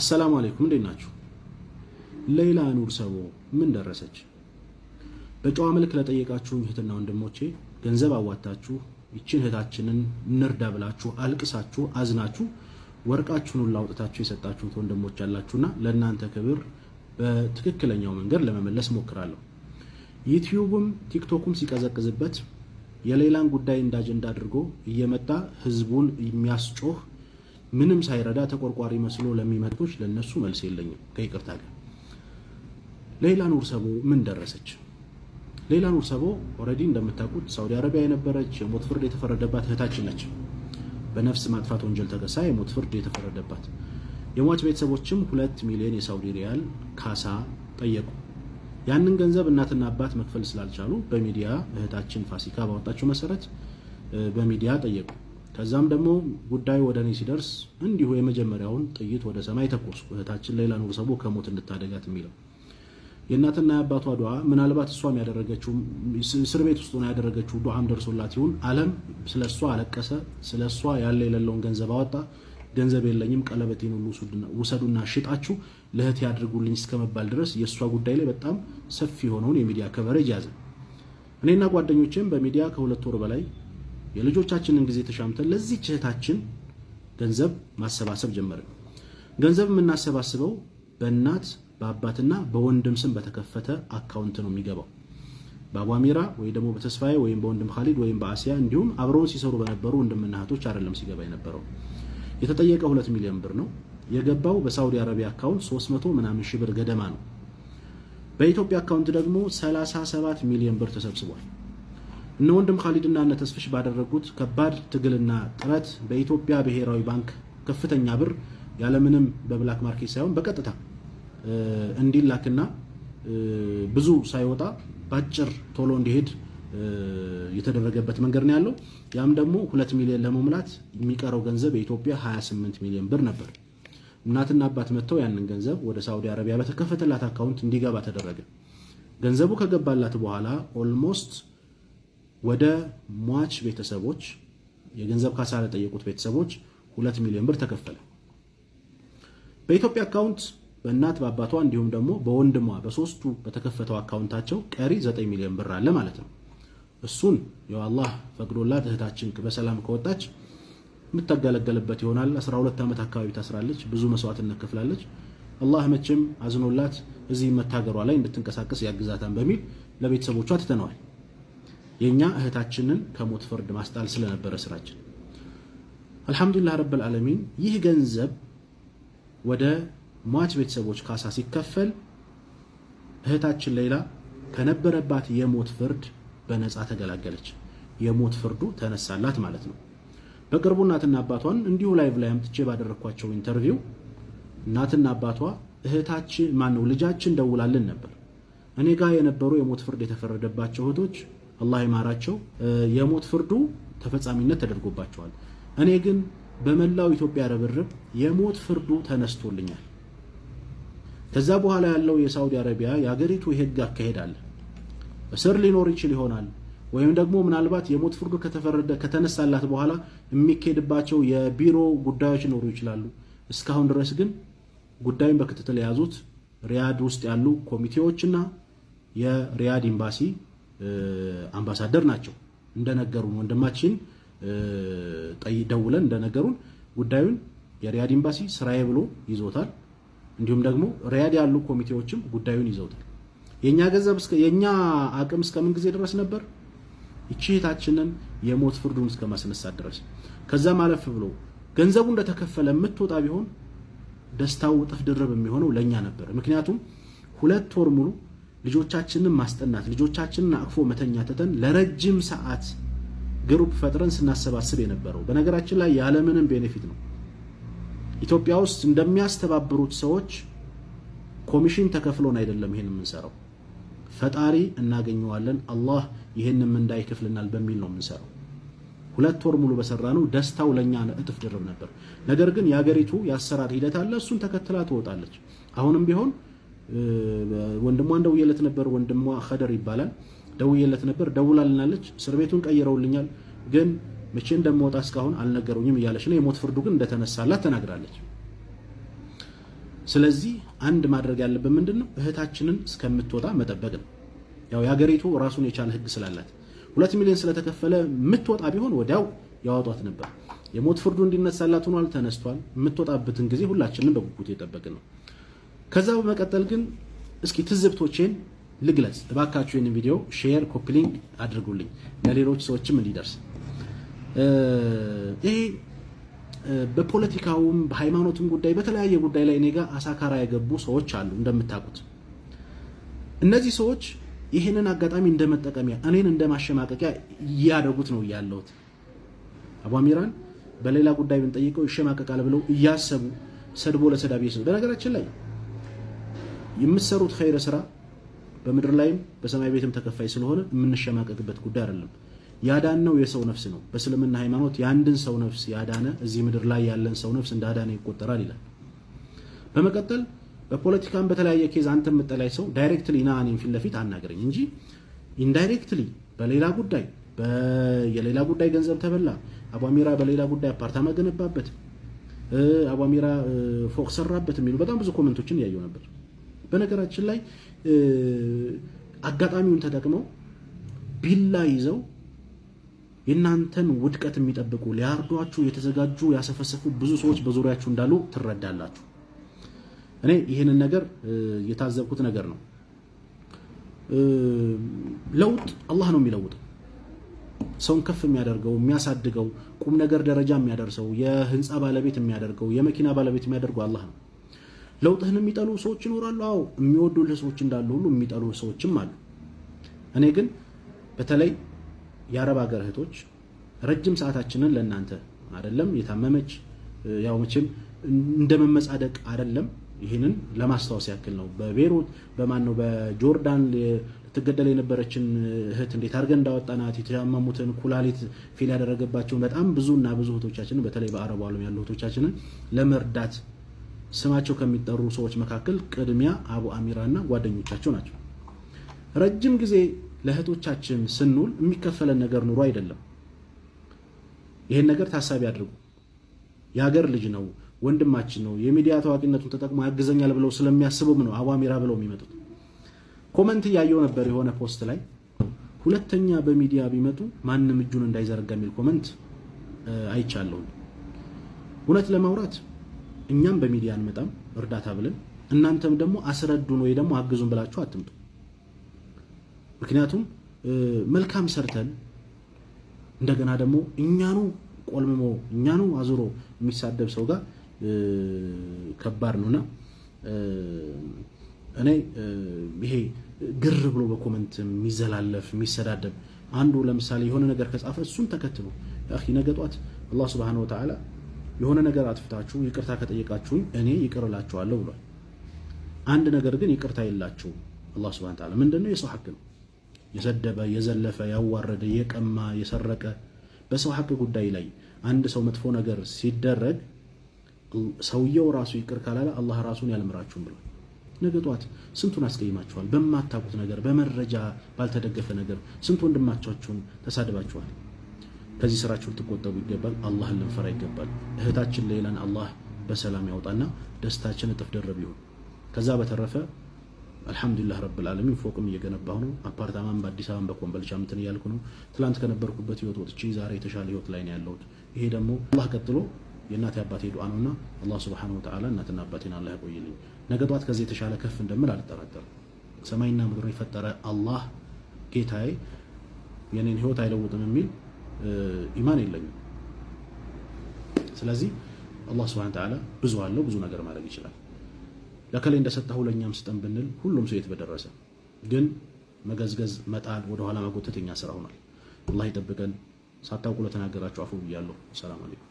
አሰላሙ አለይኩም እንዴት ናችሁ? ሌይላ ኑር ሰቦ ምን ደረሰች? በጨዋ መልክ ለጠየቃችሁኝ እህትና ወንድሞቼ ገንዘብ አዋጣችሁ ይችን እህታችንን እንርዳ ብላችሁ አልቅሳችሁ አዝናችሁ ወርቃችሁን ሁሉ አውጥታችሁ የሰጣችሁት ወንድሞች ያላችሁና ለእናንተ ክብር በትክክለኛው መንገድ ለመመለስ ሞክራለሁ። ዩቲዩብም ቲክቶኩም ሲቀዘቅዝበት የሌላን ጉዳይ እንደ አጀንዳ አድርጎ እየመጣ ህዝቡን የሚያስጮህ ምንም ሳይረዳ ተቆርቋሪ መስሎ ለሚመጡት ለነሱ መልስ የለኝም ከይቅርታ ጋር። ሌይላ ኑር ሰቦ ምን ደረሰች? ሌይላ ኑር ሰቦ ኦሬዲ እንደምታውቁት ሳውዲ አረቢያ የነበረች የሞት ፍርድ የተፈረደባት እህታችን ነች። በነፍስ ማጥፋት ወንጀል ተከሳ የሞት ፍርድ የተፈረደባት። የሟች ቤተሰቦችም 2 ሚሊዮን የሳውዲ ሪያል ካሳ ጠየቁ። ያንን ገንዘብ እናትና አባት መክፈል ስላልቻሉ በሚዲያ እህታችን ፋሲካ ባወጣችው መሰረት በሚዲያ ጠየቁ። ከዛም ደግሞ ጉዳዩ ወደ እኔ ሲደርስ እንዲሁ የመጀመሪያውን ጥይት ወደ ሰማይ ተኮስኩ። እህታችን ሌይላ ኑር ሰቦ ከሞት እንድታደጋት የሚለው የእናትና የአባቷ ዱዓ ምናልባት እሷም ያደረገችው እስር ቤት ውስጥ ሆና ያደረገችው ዱዓም ደርሶላት ይሁን ዓለም ስለሷ አለቀሰ። ስለሷ ያለ የሌለውን ገንዘብ አወጣ። ገንዘብ የለኝም ቀለበቴን ሁሉ ውሰዱና ሽጣችሁ ለእህት ያድርጉልኝ እስከመባል ድረስ የሷ ጉዳይ ላይ በጣም ሰፊ የሆነውን የሚዲያ ከቨሬጅ ያዘ። እኔና ጓደኞቼም በሚዲያ ከ2 ወር በላይ የልጆቻችንን ጊዜ ተሻምተን ለዚህ እህታችን ገንዘብ ማሰባሰብ ጀመርን። ገንዘብ የምናሰባስበው በእናት በአባትና በወንድም ስም በተከፈተ አካውንት ነው የሚገባው። በአቧሚራ ወይ ደግሞ በተስፋዬ ወይም በወንድም ኻሊድ ወይም በአሲያ እንዲሁም አብረውን ሲሰሩ በነበሩ ወንድምና እህቶች አይደለም ሲገባ የነበረው። የተጠየቀ 2 ሚሊዮን ብር ነው የገባው። በሳውዲ አረቢያ አካውንት 300 ምናምን ሺህ ብር ገደማ ነው። በኢትዮጵያ አካውንት ደግሞ 37 ሚሊዮን ብር ተሰብስቧል። እነ ወንድም ኻሊድና እነ ተስፍሽ ባደረጉት ከባድ ትግልና ጥረት በኢትዮጵያ ብሔራዊ ባንክ ከፍተኛ ብር ያለምንም በብላክ ማርኬት ሳይሆን በቀጥታ እንዲላክና ብዙ ሳይወጣ ባጭር ቶሎ እንዲሄድ የተደረገበት መንገድ ነው ያለው። ያም ደግሞ 2 ሚሊዮን ለመሙላት የሚቀረው ገንዘብ የኢትዮጵያ 28 ሚሊዮን ብር ነበር። እናትና አባት መተው ያንን ገንዘብ ወደ ሳውዲ አረቢያ በተከፈተላት አካውንት እንዲገባ ተደረገ። ገንዘቡ ከገባላት በኋላ ኦልሞስት ወደ ሟች ቤተሰቦች የገንዘብ ካሳ ለጠየቁት ቤተሰቦች 2 ሚሊዮን ብር ተከፈለ። በኢትዮጵያ አካውንት በእናት በአባቷ እንዲሁም ደግሞ በወንድሟ በሶስቱ በተከፈተው አካውንታቸው ቀሪ 9 ሚሊዮን ብር አለ ማለት ነው። እሱን ያው አላህ ፈቅዶላት እህታችን በሰላም ከወጣች የምትገለገልበት ይሆናል። 12 ዓመት አካባቢ ታስራለች። ብዙ መስዋዕትነት ከፍላለች። አላህ መቼም አዝኖላት እዚህ መታገሯ ላይ እንድትንቀሳቀስ ያግዛታን በሚል ለቤተሰቦቿ ትተነዋል። የኛ እህታችንን ከሞት ፍርድ ማስጣል ስለነበረ ስራችን አልহামዱሊላህ ረብል ዓለሚን። ይህ ገንዘብ ወደ ሟች ቤተሰቦች ካሳ ሲከፈል እህታችን ሌይላ ከነበረባት የሞት ፍርድ በነፃ ተገላገለች። የሞት ፍርዱ ተነሳላት ማለት ነው። በቅርቡ እናትና አባቷን እንዲሁ ላይቭ ላይ አምጥቼ ባደረኳቸው ኢንተርቪው እናትና አባቷ እህታችን ማነው ልጃችን ደውላልን ነበር። እኔ ጋር የነበሩ የሞት ፍርድ የተፈረደባቸው እህቶች አላህ ይማራቸው የሞት ፍርዱ ተፈጻሚነት ተደርጎባቸዋል። እኔ ግን በመላው ኢትዮጵያ ረብርብ የሞት ፍርዱ ተነስቶልኛል። ከዛ በኋላ ያለው የሳውዲ አረቢያ የሀገሪቱ የህግ አካሄድ አለ። እስር ሊኖር ይችል ይሆናል ወይም ደግሞ ምናልባት የሞት ፍርዱ ከተነሳላት በኋላ የሚካሄድባቸው የቢሮ ጉዳዮች ሊኖሩ ይችላሉ። እስካሁን ድረስ ግን ጉዳዩን በክትትል የያዙት ሪያድ ውስጥ ያሉ ኮሚቴዎችና የሪያድ ኤምባሲ አምባሳደር ናቸው። እንደነገሩን ወንድማችን ደውለን እንደነገሩን ጉዳዩን የሪያድ ኤምባሲ ስራዬ ብሎ ይዞታል። እንዲሁም ደግሞ ሪያድ ያሉ ኮሚቴዎችም ጉዳዩን ይዘውታል። የኛ ገንዘብ የኛ አቅም እስከምን ጊዜ ድረስ ነበር? እቺ እህታችንን የሞት ፍርዱን እስከማስነሳት ድረስ። ከዛ ማለፍ ብሎ ገንዘቡ እንደተከፈለ የምትወጣ ቢሆን ደስታው እጥፍ ድርብ የሚሆነው ለኛ ነበር። ምክንያቱም 2 ወር ሙሉ ልጆቻችንን ማስጠናት ልጆቻችንን አቅፎ መተኛ ተተን ለረጅም ሰዓት ግሩፕ ፈጥረን ስናሰባስብ የነበረው በነገራችን ላይ ያለምንም ቤኔፊት ነው። ኢትዮጵያ ውስጥ እንደሚያስተባብሩት ሰዎች ኮሚሽን ተከፍሎን አይደለም ይሄን የምንሰራው። ፈጣሪ እናገኘዋለን አላህ ይሄንን እንዳይከፍልናል በሚል ነው የምንሰራው። 2 ወር ሙሉ በሰራነው ደስታው ለኛ እጥፍ ድርብ ነበር። ነገር ግን የሀገሪቱ የአሰራር ሂደት አለ። እሱን ተከትላ ትወጣለች። አሁንም ቢሆን ወንድሟን ደውዬለት ነበር። ወንድሟ ኸደር ይባላል። ደውዬለት ነበር። ደውላልናለች። እስር ቤቱን ቀይረውልኛል ግን መቼ እንደምወጣ እስካሁን አልነገሩኝም እያለች ነው። የሞት ፍርዱ ግን እንደተነሳላት ተናግራለች። ስለዚህ አንድ ማድረግ ያለብን ምንድነው እህታችንን እስከምትወጣ መጠበቅ ነው። ያው የሀገሪቱ ራሱን የቻለ ህግ ስላላት 2 ሚሊዮን ስለተከፈለ የምትወጣ ቢሆን ወዲያው ያወጧት ነበር። የሞት ፍርዱ እንዲነሳላት ሆኗል፣ ተነስቷል። የምትወጣበትን ጊዜ ሁላችንም በጉጉት እየጠበቅን ነው። ከዛ በመቀጠል ግን እስኪ ትዝብቶቼን ልግለጽ። እባካችሁ ይህንን ቪዲዮ ሼር፣ ኮፒ ሊንክ አድርጉልኝ ለሌሎች ሰዎችም እንዲደርስ። ይሄ በፖለቲካውም በሃይማኖትም ጉዳይ በተለያየ ጉዳይ ላይ ኔጋ አሳካራ የገቡ ሰዎች አሉ እንደምታውቁት። እነዚህ ሰዎች ይህንን አጋጣሚ እንደመጠቀሚያ እኔን እንደማሸማቀቂያ እያደረጉት ነው ያለሁት። አቡ አሚራን በሌላ ጉዳይ ብንጠይቀው ይሸማቀቃል ብለው እያሰቡ ሰድቦ ለሰዳቢ ይሰው። በነገራችን ላይ የምትሰሩት ኸይር ስራ በምድር ላይም በሰማይ ቤትም ተከፋይ ስለሆነ የምንሸማቀቅበት ጉዳይ አይደለም። ያዳነው የሰው ነፍስ ነው። በእስልምና ሃይማኖት የአንድን ሰው ነፍስ ያዳነ እዚህ ምድር ላይ ያለን ሰው ነፍስ እንዳዳነ ይቆጠራል ይላል። በመቀጠል በፖለቲካም በተለያየ ኬዝ አንተ የምጠላይ ሰው ዳይሬክትሊ ና እኔን ፊት ለፊት አናገረኝ እንጂ ኢንዳይሬክትሊ በሌላ ጉዳይ የሌላ ጉዳይ ገንዘብ ተበላ፣ አቡ አሚራ በሌላ ጉዳይ አፓርታማ ገነባበት፣ አቡ አሚራ ፎቅ ሰራበት የሚሉ በጣም ብዙ ኮሜንቶችን እያየሁ ነበር። በነገራችን ላይ አጋጣሚውን ተጠቅመው ቢላ ይዘው የናንተን ውድቀት የሚጠብቁ ሊያርዷችሁ የተዘጋጁ ያሰፈሰፉ ብዙ ሰዎች በዙሪያችሁ እንዳሉ ትረዳላችሁ። እኔ ይሄንን ነገር የታዘብኩት ነገር ነው። ለውጥ አላህ ነው የሚለውጠው። ሰውን ከፍ የሚያደርገው የሚያሳድገው ቁም ነገር ደረጃ የሚያደርሰው የህንፃ ባለቤት የሚያደርገው የመኪና ባለቤት የሚያደርገው አላህ ነው። ለውጥህን የሚጠሉ ሰዎች ይኖራሉ። አዎ የሚወዱልህ ሰዎች እንዳሉ ሁሉ የሚጠሉ ሰዎችም አሉ። እኔ ግን በተለይ የአረብ ሀገር እህቶች ረጅም ሰዓታችንን ለእናንተ አይደለም የታመመች ያው መቼም እንደመመጻደቅ አይደለም፣ ይህንን ለማስታወስ ያክል ነው። በቤሩት በማን ነው በጆርዳን ልትገደል የነበረችን እህት እንዴት አድርገን እንዳወጣናት፣ የተያመሙትን ኩላሊት ፌል ያደረገባቸውን በጣም ብዙና ብዙ እህቶቻችንን በተለይ በአረቡ ዓለም ያሉ እህቶቻችንን ለመርዳት ስማቸው ከሚጠሩ ሰዎች መካከል ቅድሚያ አቡ አሚራና ጓደኞቻቸው ናቸው። ረጅም ጊዜ ለእህቶቻችን ስንውል የሚከፈለን ነገር ኑሮ አይደለም። ይሄን ነገር ታሳቢ አድርጉ። የሀገር ልጅ ነው፣ ወንድማችን ነው፣ የሚዲያ ታዋቂነቱን ተጠቅሞ ያግዘኛል ብለው ስለሚያስቡም ነው አቡ አሚራ ብለው የሚመጡት። ኮመንት እያየው ነበር የሆነ ፖስት ላይ ሁለተኛ በሚዲያ ቢመጡ ማንም እጁን እንዳይዘረጋ የሚል ኮመንት አይቻለሁ። እውነት ለማውራት እኛም በሚዲያ አንመጣም እርዳታ ብለን፣ እናንተም ደግሞ አስረዱን ወይ ደግሞ አግዙን ብላችሁ አትምጡ። ምክንያቱም መልካም ሰርተን እንደገና ደግሞ እኛኑ ቆልምሞ እኛኑ አዙሮ የሚሳደብ ሰው ጋር ከባድ ነውና እኔ ይሄ ግር ብሎ በኮመንት የሚዘላለፍ የሚሰዳደብ አንዱ ለምሳሌ የሆነ ነገር ከጻፈ እሱን ተከትሎ አኺ ነገ ጧት አላህ Subhanahu Wa Ta'ala የሆነ ነገር አጥፍታችሁ ይቅርታ ከጠየቃችሁኝ እኔ ይቅር እላችኋለሁ ብሏል። አንድ ነገር ግን ይቅርታ የላችሁ አላህ Subhanahu Wa Ta'ala ምንድነው? የሰው ሐቅ ነው። የሰደበ የዘለፈ ያዋረደ የቀማ የሰረቀ በሰው ሐቅ ጉዳይ ላይ አንድ ሰው መጥፎ ነገር ሲደረግ ሰውየው ራሱ ይቅር ካላለ አላህ ራሱን ያልምራችሁም ብሏል። ነገ ጧት ስንቱን አስቀይማችኋል በማታውቁት ነገር፣ በመረጃ ባልተደገፈ ነገር ስንት ወንድማቻችሁን ተሳድባችኋል። ከዚህ ስራችሁ ልትቆጠቡ ይገባል። አላህን ልንፈራ ይገባል። እህታችን ሌላን አላህ በሰላም ያውጣና ደስታችን እጥፍ ድርብ ይሁን። ከዛ በተረፈ አልহামዱሊላህ ረብል ዓለሚን ፎቅም እየገነባሁ ነው። አፓርታማም በአዲስ አበባ በኮምቦልቻ እንትን እያልኩ ነው። ትላንት ከነበርኩበት ህይወት ወጥቼ ዛሬ የተሻለ ህይወት ላይ ነው ያለሁት። ይሄ ደግሞ አላህ ቀጥሎ የእናቴ አባቴ ዱዓ ነውና አላህ Subhanahu Wa Ta'ala እናትና አባቴን አላህ ያቆይልኝ። ነገ ጧት ከዚህ የተሻለ ከፍ እንደምል አልጠራጠርም። ሰማይና ምድር የፈጠረ አላህ ጌታዬ የኔን ህይወት አይለውጥም የሚል ኢማን የለኝም። ስለዚህ አላህ Subhanahu Wa Ta'ala ብዙ አለው፣ ብዙ ነገር ማድረግ ይችላል። ለከሌ እንደሰጠው ለኛም ስጠን ብንል ሁሉም ሰው የተበደረሰ ግን መገዝገዝ መጣል ወደ ኋላ ማጎተተኛ ስራ ሆኗል። አላህ ይጠብቀን። ሳታውቁ ለተናገራችሁ አፉ ብያለሁ። ሰላም አለይኩም።